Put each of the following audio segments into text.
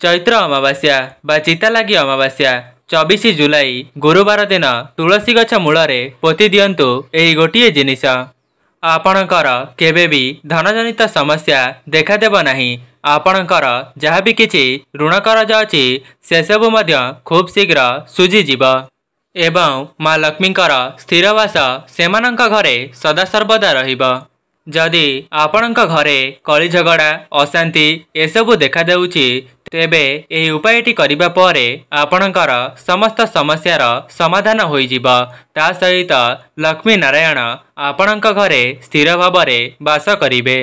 चैत्र अमावास्या बा चिता लगी अमावास्या 24 जुलाई गुरुवार दिन तुलसी गछ मूलरे पोति दियंतु एही गोटिए जिनिस। आपणकर केबे भी धनजनित समस्या देखादेव नाही। आपणकर जहाँ भी किछि ऋण करज अछि से सबु मध्य खूब शीघ्र सुझीजिब एवं माँ लक्ष्मीकर स्थिरवास सेमानंक घरे सदासर्वदा रहिब। जदि आपणक घरे कली झगड़ा अशांति एसबु देखा देउछि तेबे एही उपायटी करिबा परे आपणकर समस्त समस्यार समाधान होइजिब। ता सहित लक्ष्मी नारायण आपणक घरे स्थिर भावरे वास करिबे।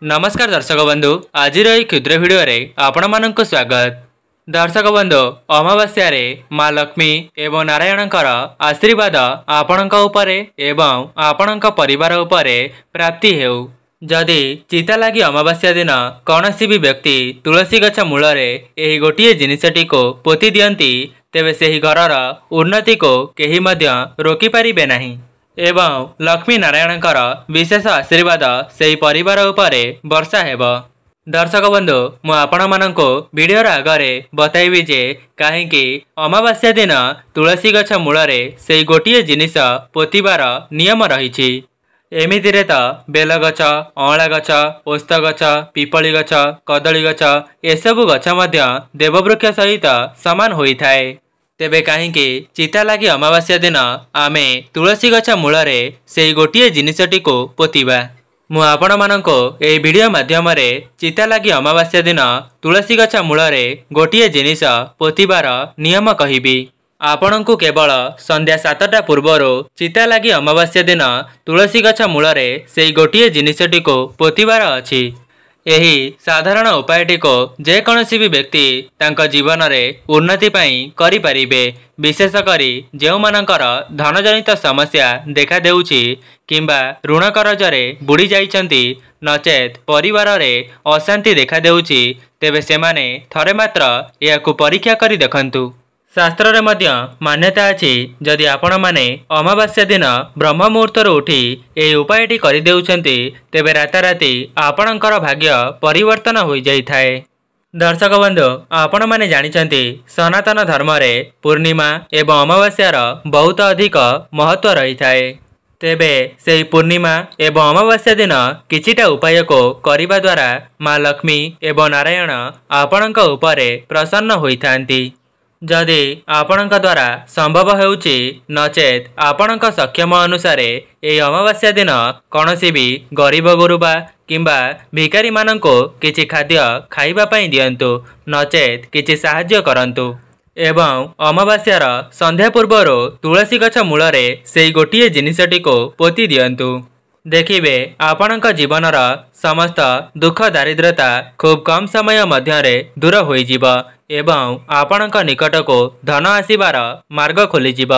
नमस्कार दर्शक बंधु, आज क्षुद्र भिडियो रे आपण मानक स्वागत। दर्शक बंधु, अमावास्या रे माँ लक्ष्मी एवं नारायणकर आशीर्वाद आपणक उपरे एवं आपणक परिवार उपरे प्राप्ति हेउ। जदि चिता लगी अमावास्या दिन कौनसी भी व्यक्ति तुलसी गछ मूलरे एही गोटिए जिनिसटी को पोति दियंती तेबे सेही घरर उन्नति को केही मध्य रोकी पारिबे नाही एवं लक्ष्मी नारायणकर विशेष आशीर्वाद सेही परिवार उपरे वर्षा हेबो। दर्शक बंधु, मु आपण मानको वीडियो आगरे बताइबी जे काहेकि अमावास्या दिन तुलसी गछ मूलरे सेही गोटिए जिनिस पोतिबार नियम रहिछि। एमितिरे तो बेल गछ, अँला गछ, ओस्त गछ, पिपली गछ, कदली गछ एसबु गछ मध्य देववृक्ष सहित समान होइथाए। तेबे काहेकि चिता लगी अमावास्या दिन आमे तुलसी गछ मूलरे सेही गोटिए जिनिसटी को पोतिबा। मु आपण मानको एही वीडियो माध्यम रे चिता लगी अमावास्या दिन तुलसी गछ मूलरे गोटिए जिनिस पोतिबार नियम कहिबी। आपणଙ୍କୁ केवल संध्या 7टा पूर्वर चिता लगी अमावास्या दिन तुलसी गछ मूलरे सेही गोटिए जिनिसटी को पोतिबार अछि। एही साधारण उपायटी को जेकोसी भी व्यक्ति तांका जीवन रे उन्नति पाई करि परिबे। विशेष करी जेउ मानकर धनजनित समस्या देखा देउछि किंबा ऋण करजरे बुड़ी जाइछंती नचेत परिवार रे अशांति देखा देउछि तेबे सेमाने थरे मात्र याकु परीक्षा करी देखंतु। शास्त्र रे मध्य मान्यता अछि जदि आपण माने अमावास्या दिन ब्रह्म मुहूर्त उठी एही उपायटी करि देउछंती तेबे राताराती आपणकर भाग्य परिवर्तन होई जाइथाए। दर्शक बंधु, आपण माने जानिछंती सनातन धर्म रे पूर्णिमा एवं अमावास्यार बहुत अधिक महत्व रहिथाए। तेबे सेही पूर्णिमा एवं अमावास्या दिन किछिटा उपाय को करिबा द्वारा माँ लक्ष्मी एवं नारायण आपणक उपरे प्रसन्न होइथांती। जदि आपणक द्वारा संभव हेउछि नचेत आपणक सक्षम अनुसार एही अमावास्या दिन कौनसी भी गरीब गुरुबा किंबा भिकारी माननको किछि खाद्य खाइबा पई दियंतु नचेत किछि साहाय्य करंतु एवं अमावास्यार संध्या पूर्वर तुलसी गछ मूलरे सेही गोटिए जिनिसटी को पोति दियंतु। देखिबे आपणक जीवनर समस्त दुख दारिद्रता खूब कम समय मध्यरे दूर होइजिब एवं आपणक निकट को धन आसीबार मार्ग खोलिजिब।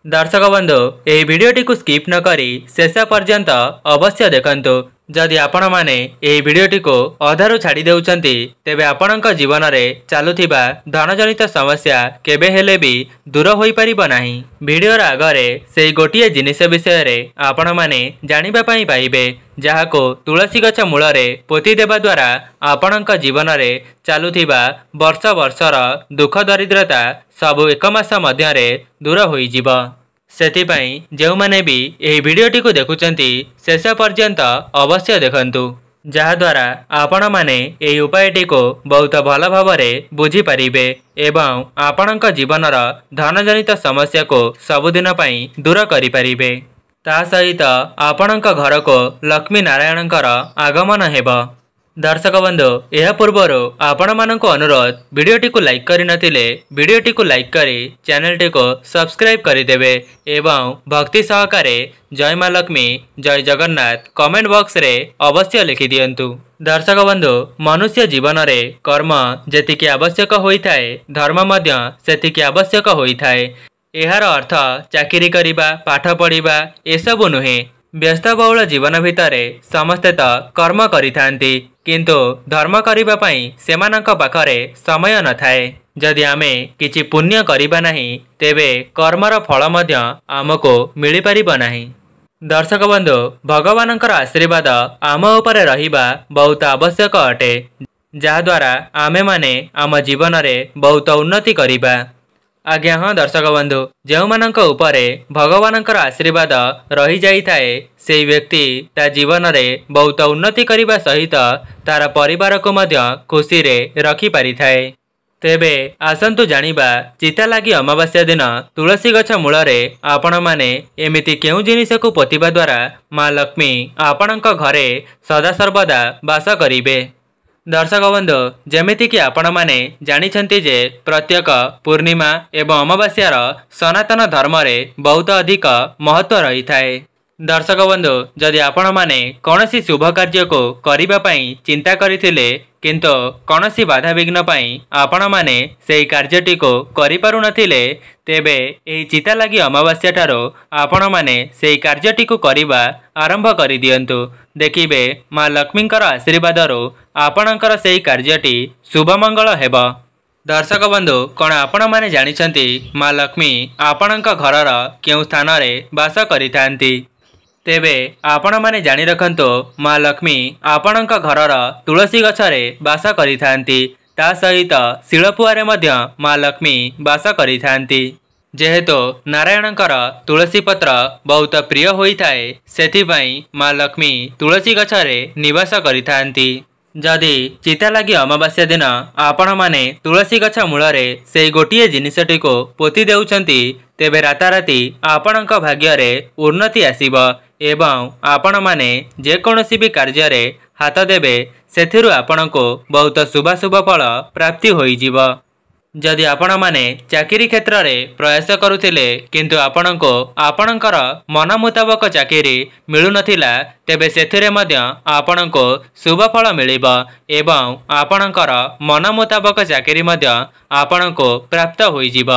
दर्शक बंधु, एही वीडियोटी को स्किप न करी शेष पर्यंत अवश्य देखंतु। जदि आपण माने एही वीडियोटी को अधारू छाड़ी देउछंती तेबे आपणक जीवन रे चालुथिबा धनजनित समस्या केबे हेले भी दूर होई परिबो नाही। वीडियो आगरे सेही गोटिए जिनिस विषय रे आपण माने जानिबा पई पाइबे जाहाको तुलसी गछ मूलरे पोति देबा द्वारा आपणक जीवन रे चालुथिबा वर्ष वर्षर दुख दरिद्रता सबु एक मास मध्यरे दूर होई जिवो। सेथिपाई जेउ माने भी एही वीडियोटी को देखुचंती शेष पर्यंत अवश्य देखंतु जहा द्वारा आपण माने एही उपायटी को बहुत भल भावरे बुझी परिबे एवं आपणक जीवनर धनजनित समस्या को सबुदिन पई दूर करि परिबे। ता सहित आपणक घर को लक्ष्मी नारायणकर आगमन हेबो। दर्शक बंधु, यह पूर्वर आपण मानक अनुरोध वीडियोटी को लाइक करि नथिले वीडियोटी को लाइक करी चैनलटी को सब्सक्राइब करिदेवे एवं भक्ति सहकारे जय माँ लक्ष्मी जय जगन्नाथ कमेंट बॉक्स रे अवश्य लिखि दियंतु। दर्शक बंधु, मनुष्य जीवन रे कर्म जेतिकी आवश्यक होइथाए धर्म मध्य सेतिकी आवश्यक होइथाए। एहार अर्थ चाकरी करिबा पाठ पढ़िबा एसबु नुहे। व्यस्तबहुल जीवन भितरे समस्ते तो कर्म करिथांती किंतु धर्म करिबा पई सेमानक पाखरे समय न थाए। जदि आमे किछि पुण्य करिबा नाही तेबे कर्मर फल मध्य आमको मिली परिबो नाही। दर्शक बंधु, भगवानकर आशीर्वाद आम उपरे रहिबा बहुत आवश्यक अटे। जहाद्वारा आमे माने आम जीवन में बहुत उन्नति करिबा। आज्ञा हाँ दर्शक बंधु, जो मानक उपरे भगवानकर आशीर्वाद रही जाइए से व्यक्ति ता जीवन में बहुत उन्नति करने सहित तार परिवार को मध्य खुशी रे रखी पारि थाए। तेबे आसंतु जानिबा चिता लगी अमावास्या दिन तुलसी गछ मूल आपण माने एमिति केउ जिनिस को पोतिबा द्वारा माँ लक्ष्मी आपणक घरे सदासर्वदा वास करिबे। दर्शक बंधु, जेमिति कि आपण माने जानिछंती जे प्रत्येक पूर्णिमा एवं अमावास्यार सनातन धर्म रे बहुत अधिक महत्व रही थाए। दर्शक बंधु, जदि आपण माने कौनसी शुभ कार्य को करिबा पई चिंता करिथिले किंतु कौनसी बाधा विघ्न पई आपण माने सेही कार्यटी को करि पारु नथिले, तेबे एही चिता लगी अमावास्या ठारो आपण माने सेही कार्यटी को करिबा आरंभ करि दियंतु। देखिबे माँ लक्ष्मींकर आशीर्वादरो आपणकर सेही कार्यटी शुभ मंगल हेब। दर्शक बंधु, कौन आपण माने जानिछंती माँ लक्ष्मी आपणक घरर केउ स्थान रे वास करिथांती? तेबे आपण माने जानि रखंतो माँ लक्ष्मी आपणक घरर तुलसी गछरे वास करिथांती। ता सहित शिलपुआरे मध्य माँ लक्ष्मी वास करिथांती। जेहेतु नारायणकर तुलसी पत्र बहुत प्रिय होई थाए, सेथिपई माँ लक्ष्मी तुलसी गछरे निवास करिथांती। जदि चिता लगी अमावास्या दिन आपण माने तुलसी गछ मूलरे से गोटिए जिनिसटी को पोति देउछंती, तेबे राताराती आपणक भाग्य रे उन्नति आसीब एवं आपण माने जेकोसी भी कार्य रे हाथ देबे सेथिरु आपणको बहुत शुभाशुभ फल प्राप्ति होइजिब। जदि आपण माने चाकरी क्षेत्र रे प्रयास करुथिले किंतु आपणको आपणकर मन मुताबक चाकरी मिलु नथिला, तेबे सेथिरे मध्य आपणको शुभ फल मिलिब एवं आपणकर मन मुताबक चाकरी मध्य आपणको प्राप्त होइजिब।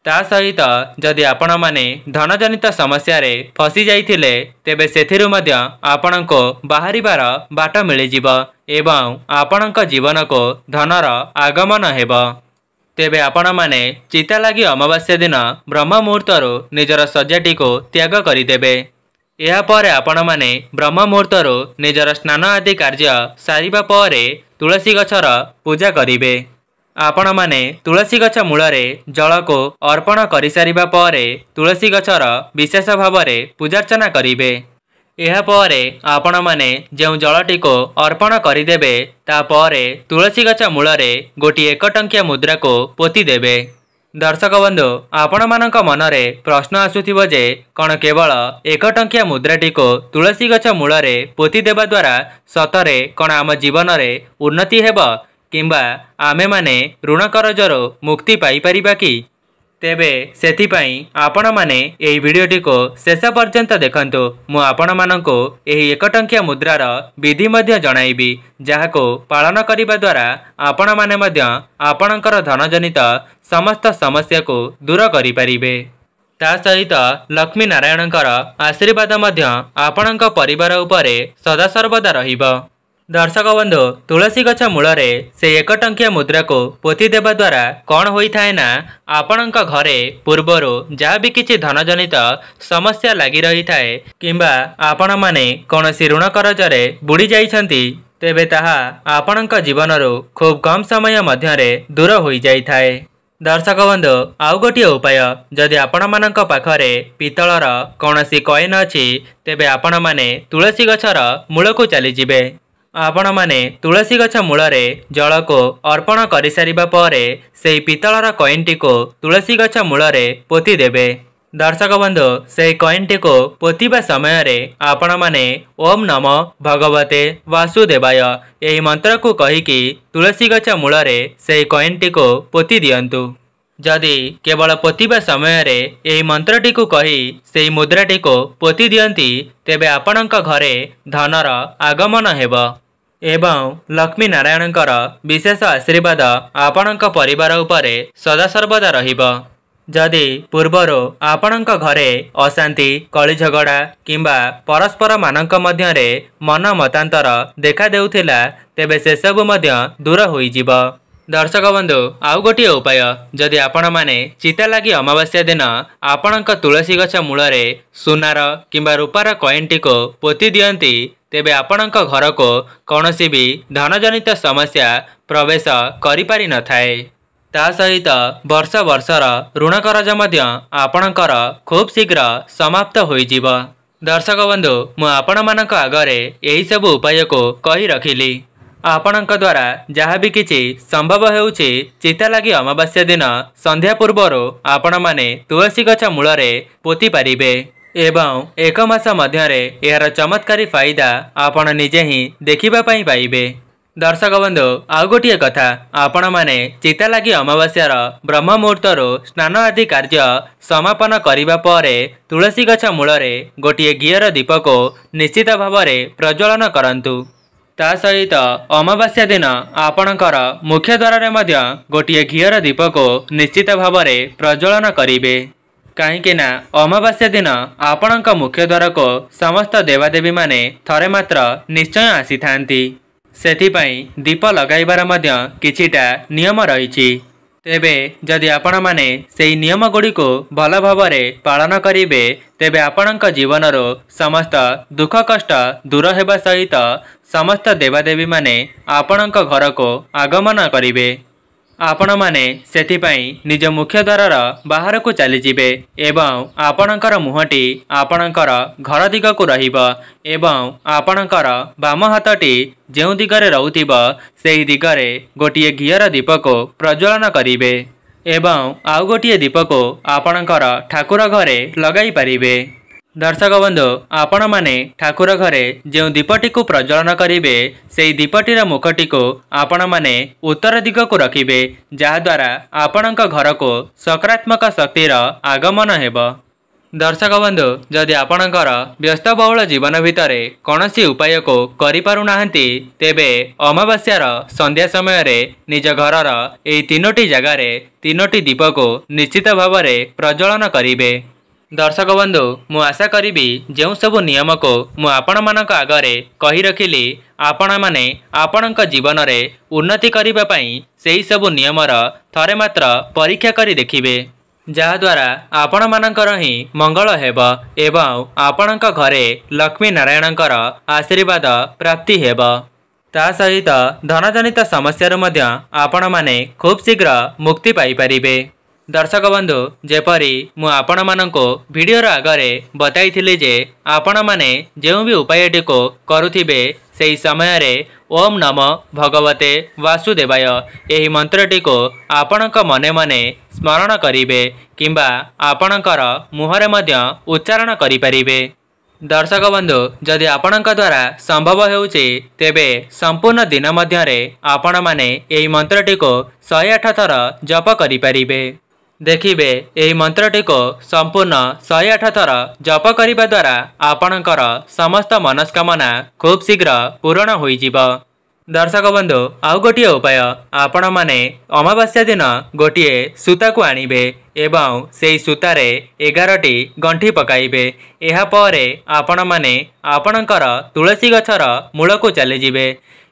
ता सहित जदि आपण माने धनजनित समस्या रे फसी जाइथिले, तेबे सेथिरु मध्य आपणको बाहरिबार बाट मिलिजिब एवं आपणक जीवन को धनर आगमन हेब। तेबे आपण माने चिता लगी अमावास्या दिन ब्रह्म मुहूर्तरु निजर सज्जाटी को त्याग करिदेबे। या परे आपण माने ब्रह्म मुहूर्तरु निजर स्नान आदि कार्य सारिबा परे तुलसी गछर पूजा करिबे। आपण माने तुलसी गछ मूलरे जल को अर्पण करि सारिबा परे तुलसी गछर विशेष भाव रे पूजार्चना करिबे। एहा परे आपण माने जेउ जलटी को अर्पण करिदेबे ता परे तुलसी गछ मूलरे गोटी 1 टंकिया मुद्रा को पोति देबे। दर्शक बंधु, आपण मानक मनरे प्रश्न आसुथिबो जे कौन केवल 1 टंकिया मुद्राटी को तुलसी गछ मूलरे पोति देबा द्वारा सतरे कौन आम जीवन रे उन्नति हेब किंबा आमे माने ऋण करजरो मुक्ति पाई परिबा कि? तेबे सेथिपाई आपण माने एही वीडियोटी को शेष पर्यंत देखंतु। मु आपण माननको एही 1 टंकिया मुद्रार विधि मध्य जणाइबी, जाहाको पालन करिबा द्वारा आपण माने मध्य आपणकर धनजनित समस्त समस्या को दूर करि परिबे। ता सहित लक्ष्मी नारायणकर आशीर्वाद मध्य आपणक परिवार उपरे सदा सर्वदा रहिबो। दर्शक बंधु, तुलसी गछ मूलरे से 1 टंकिया मुद्रा को पोति देबा द्वारा कौन होई थाए ना, आपणक घरे पूर्वरु जहाँ भी किछि धनजनित समस्या लगी रही थाए किंबा आपण माने कौनसी ऋण करजरे बुड़ी जाइछंती, तेबे ताहा आपणक जीवनरु खूब कम समय मध्यरे दूर होई जाई थाए। दर्शक बंधु, आउ गोटिए उपाय, जदि आपण मानक पाखरे पितलर कौनसी कॉइन अछि, तेबे आपण माने तुलसी गछर मूल को चली जिबे। आपण माने तुलसी गछ मूलरे जल को अर्पण करि सारिबा परे सेही पितलर कॉइनटी को तुलसी गछ मूलरे पोति देबे। दर्शक बंधु, से कॉइनटी को पोतिबा समय रे आपण माने ओम नमो भगवते वासुदेवाय एही मंत्र को कहिकी तुलसी गछ मूलरे से कॉइनटी को पोति दियंतु। जदि केवल पोतिबा समय रे एही मंत्रटी को कही सेही मुद्राटी को पोति दियंती, तेबे आपणक घरे धनर आगमन हेब एवं लक्ष्मी नारायणकर विशेष आशीर्वाद आपणक परिवार उपरे सदा सर्वदा रहिबो। जदि पूर्वरु आपणक घरे अशांति कली झगड़ा किंबा परस्पर मानक मध्यरे मन मतांतर देखा देउथिला, तेबे से सब मध्य दूर होई जिवो। दर्शक बंधु, आउ गोटिए उपाय, जदि आपण माने चिता लगी अमावास्या दिन आपणक तुलसी गछ मूलरे सुनार किंबा रूपार कॉइनटी को पोति दियंती, तेबे आपणक घर को कौनसी भी धनजनित समस्या प्रवेश करिपारि न थाए। ता सहित वर्ष वर्षर ऋण करज मध्य आपणकर खूब शीघ्र समाप्त होइजिब। दर्शक बंधु मु आपण मानक आगरे यही सब उपाय को कही रखिली। आपणक द्वारा जहाँ भी किछि संभव हेउछि चिता लगी अमावास्या दिन संध्या पूर्वर आपण माने तुलसी गछ मूलरे पोती पारिबे एवं एक मास मध्यरे यार चमत्कारी फायदा आपण निजे ही देखिबा पई पाइबे। दर्शक बंधु आउ गोटे कथा आपण माने चिता लगी अमावास्यार ब्रह्म मुहूर्तरू स्नान आदि कार्य समापन करिबा परे तुलसी गछ मूलरे गोटे घीयर दीप को निश्चित भाव में प्रज्वलन करंतु। ता सहित अमावास्या दिन आपणकर मुख्य द्वार मध्य गोटे घीयर दीप को निश्चित भाव में प्रज्वलन करिबे। कहीं अमावास्या दिन आपणक मुख्य द्वार को समस्त देवादेवी माने थरे मात्र निश्चय आसी थांती। सेथिपाई दीप लगाइबार मध्य किछिटा नियम रहिछि। तेबे जदि आपण माने सेही नियम गुडी को भल भावरे पालन करिवे तेबे आपणक जीवनरो समस्त दुख कष्ट दूर हेबा सहित समस्त देवादेवी माने आपणक घर को आगमन करिवे। आपण माने सेथिपाई निज मुख्य द्वार बाहर को चली जिबे एवं आपणकर मुहटी आपणकर घर दिग को रहिबो एवं आपणकर बाम हाथटी जेउ दिगरे रहउथिबो सेही दिगरे गोटिए घीयर दीप को प्रज्वलन करिवे एवं आउ गोटिए दीप को आपणकर ठाकुर घरे लगाई पारिबे। दर्शक बंधु आपण माने ठाकुर घरे जो दीपटी को प्रज्वलन करिवे सेही दीपटीर मुखटी को आपण माने उत्तर दिग को रखिबे जहाद्वारा आपणक घर को सकारात्मक शक्तिर आगमन हेबो। दर्शक बंधु जदि आपणकर व्यस्तबहुल जीवन भितर कौनसी उपाय को करि पारु नाहंती तेबे अमावास्यार संध्या समय रे निज घरर एई तीनोटी जगार तीनोटी दीप को निश्चित भाव में प्रज्वलन करिवे। दर्शक बंधु मु आशा करी जो सब नियम को मु आपण मानक आगरे कही रखिली आपण माने आपणक जीवन रे उन्नति करिबा पई सेही सब नियमर थरे मात्र परीक्षा करी देखिबे जहाद्वारा आपण मानकर ही मंगल हेबो एवं आपणक घरे लक्ष्मी नारायणकर आशीर्वाद प्राप्ति हेबो। ता सहित धनजनित समस्या मध्य आपण माने खूब शीघ्र मुक्ति पाई परिबे। दर्शक बंधु जेपरी मु आपण मानको वीडियोर आगरे बताइथिले जे आपण माने जो भी उपायटी को करुथिबे सेही समय रे ओम नमो भगवते वासुदेवाय एही मंत्रटी को आपणक मने मने स्मरण करिवे किंबा आपणकर मुहरे मध्य उच्चारण करि परिबे। दर्शक बंधु जदि आपणक द्वारा संभव हेउछि तेबे संपूर्ण दिन मध्यरे आपण माने एही मंत्रटी को 108 थर जप करि परिबे। देखिबे एही मंत्रटी को संपूर्ण 108 थर जप करिबा द्वारा आपणकर समस्त मनस्कामना खूब शीघ्र पूर्ण होइजिबो। दर्शक बंधु आउ गोटिए उपाय आपण माने अमावास्या दिन गोटिए सूता को आनिबे एवं सेही सूतारे 11टी गंठी पकाइबे। एहा परे आपण माने आपणकर तुलसी गछर मूल को चली जिबे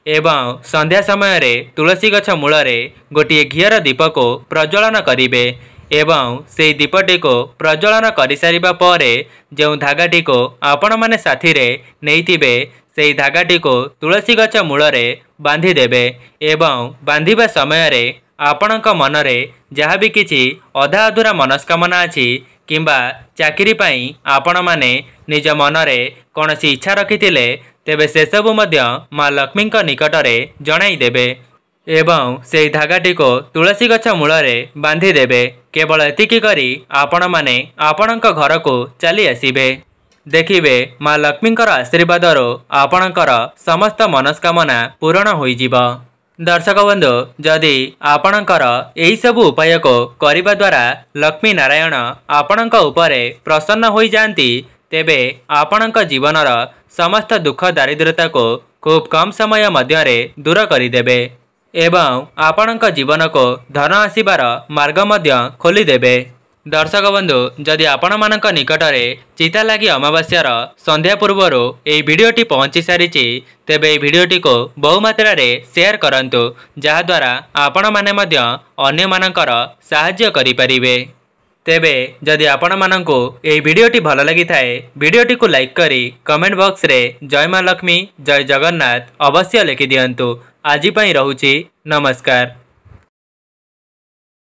एवं संध्या समय रे तुलसी गछ मूल रे गोटिए घीयर दीप को प्रज्वलन करिबे एवं से दीपटी को प्रज्वलन कर सारिबा परे जो धागाटी को आपण माने साथी रे नैथिबे से धागाटी को तुलसी गछ मूल रे बांधी देबे एवं बांधिबा समय रे आपणक मन रे जहाँ भी किछि अधा अधूरा मनस्कामना अछि किंबा चाकरी पाई आपण माने निज मन रे कोनसी इच्छा रखिथिले तेबे से सबु मध्य माँ लक्ष्मी निकट रे जणाई देबे एवं से धागाटी को तुलसी गछ मूल रे बांधी देबे। केवल एतिकी करी आपण माने आपणक घर को चली आसीबे। देखिबे माँ लक्ष्मींकर आशीर्वादरो आपणकर समस्त मनस्कामना पूर्ण होइजिब। दर्शक बंधु जदि आपणकर एही सब उपाय को करिबा द्वारा लक्ष्मी नारायण आपणक उपरे प्रसन्न होई जांती तेबे आपणक जीवनर समस्त दुख दारिद्रता को खूब कम समय मध्यरे दूर करिदेबे एवं आपणक जीवन को धन आसीबार मार्ग मध्य खोली देबे। दर्शक बंधु जदि आपण मानक निकट में चिता लगी अमावास्यार संध्या पूर्वर यह भिडियोटी पहुँची सारी तेबे यह भिडियोटी को बहु मात्रा रे शेयर करंतु जहाद्वारा आपण माने मध्य अन्य मानकर साहाय्य करि परिबे। तेबे जदि आपण मानंको एही वीडियोटी भल लगी थाए वीडियोटी को लाइक करी कमेंट बॉक्स रे जय मां लक्ष्मी जय जगन्नाथ अवश्य लिखि दियंतु। आज पई रहूची नमस्कार।